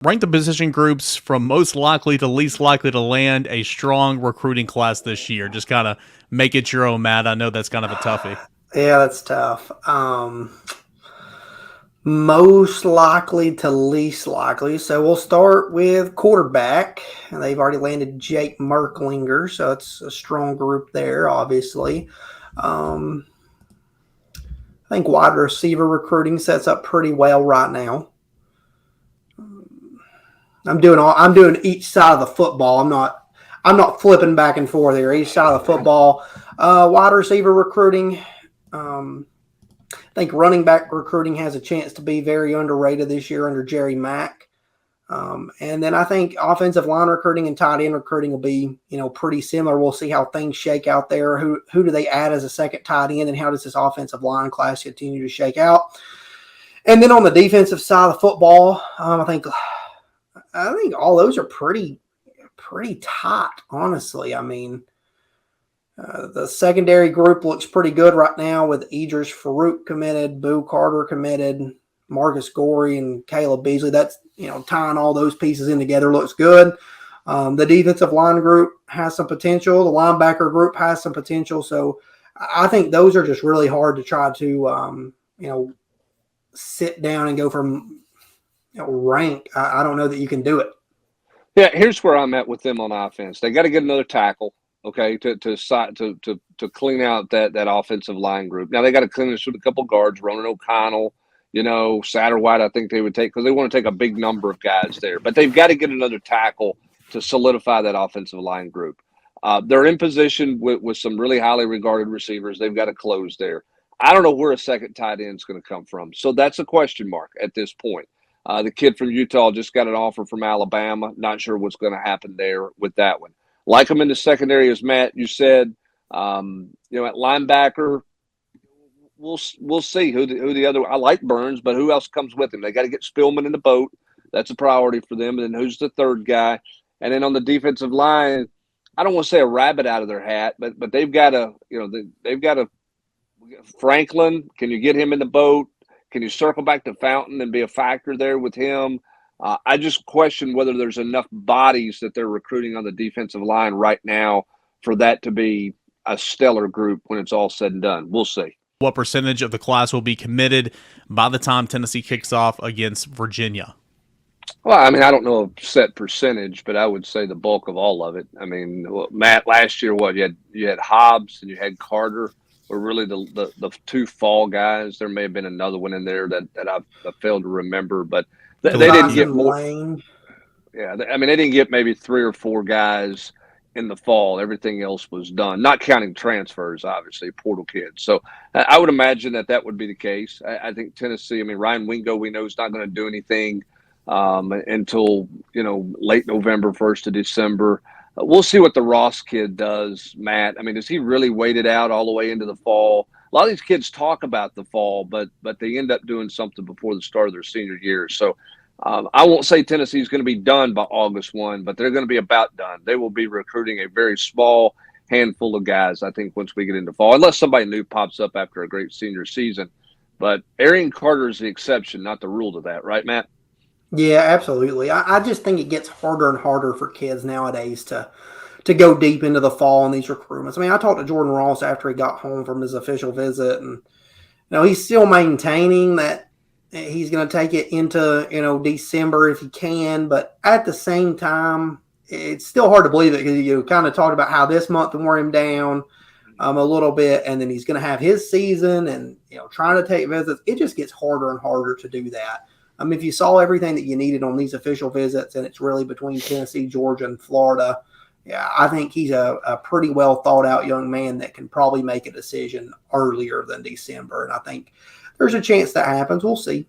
Rank the position groups from most likely to least likely to land a strong recruiting class this year. Just kind of make it your own, Matt. I know that's kind of a toughie. Yeah, that's tough. Most likely to least likely. So we'll start with quarterback. And they've already landed Jake Merklinger, so it's a strong group there, obviously. Um, I think wide receiver recruiting sets up pretty well right now. I'm doing each side of the football. I'm not flipping back and forth here. Each side of the football. Wide receiver recruiting. I think running back recruiting has a chance to be very underrated this year under Jerry Mack. And then I think offensive line recruiting and tight end recruiting will be, pretty similar. We'll see how things shake out there. Who do they add as a second tight end, and how does this offensive line class continue to shake out? And then on the defensive side of the football, I think all those are pretty tight, honestly. I mean, the secondary group looks pretty good right now with Idris Farouk committed, Boo Carter committed, Marcus Gorey and Caleb Beasley. That's, tying all those pieces in together looks good. The defensive line group has some potential. The linebacker group has some potential. So I think those are just really hard to try to, sit down and go from rank. I don't know that you can do it. Yeah, here's where I'm at with them on offense. They got to get another tackle, okay, to clean out that offensive line group. Now they got to clean this with a couple guards, Ronan O'Connell, Satterwhite. I think they would take because they want to take a big number of guys there, but they've got to get another tackle to solidify that offensive line group. They're in position with some really highly regarded receivers. They've got to close there. I don't know where a second tight end is going to come from, so that's a question mark at this point. The kid from Utah just got an offer from Alabama. Not sure what's going to happen there with that one. Like him in the secondary, as Matt, you said, at linebacker, we'll see who the other. I like Burns, but who else comes with him? They got to get Spillman in the boat. That's a priority for them. And then who's the third guy? And then on the defensive line, I don't want to say a rabbit out of their hat, but they've got to, they've got to. Franklin, can you get him in the boat? Can you circle back to Fountain and be a factor there with him? I just question whether there's enough bodies that they're recruiting on the defensive line right now for that to be a stellar group when it's all said and done. We'll see. What percentage of the class will be committed by the time Tennessee kicks off against Virginia? Well, I mean, I don't know a set percentage, but I would say the bulk of all of it. I mean, Matt, last year, you had Hobbs and you had Carter were really the two fall guys. There may have been another one in there that I've failed to remember, but they didn't get more. Yeah, I mean, they didn't get maybe 3 or 4 guys in the fall. Everything else was done, not counting transfers, obviously, portal kids. So I would imagine that would be the case. I think Tennessee, I mean, Ryan Wingo, we know is not going to do anything until, late November, 1st of December. We'll see what the Ross kid does, Matt. I mean, does he really wait it out all the way into the fall? A lot of these kids talk about the fall, but they end up doing something before the start of their senior year. So I won't say Tennessee is going to be done by August 1, but they're going to be about done. They will be recruiting a very small handful of guys, I think, once we get into fall, unless somebody new pops up after a great senior season. But Arian Carter is the exception, not the rule to that, right, Matt? Yeah, absolutely. I just think it gets harder and harder for kids nowadays to go deep into the fall in these recruitments. I mean, I talked to Jordan Ross after he got home from his official visit, and he's still maintaining that he's going to take it into December if he can, but at the same time, it's still hard to believe it because you kind of talked about how this month wore him down a little bit, and then he's going to have his season and trying to take visits. It just gets harder and harder to do that. I mean, if you saw everything that you needed on these official visits, and it's really between Tennessee, Georgia, and Florida, yeah, I think he's a pretty well thought out young man that can probably make a decision earlier than December. And I think there's a chance that happens. We'll see.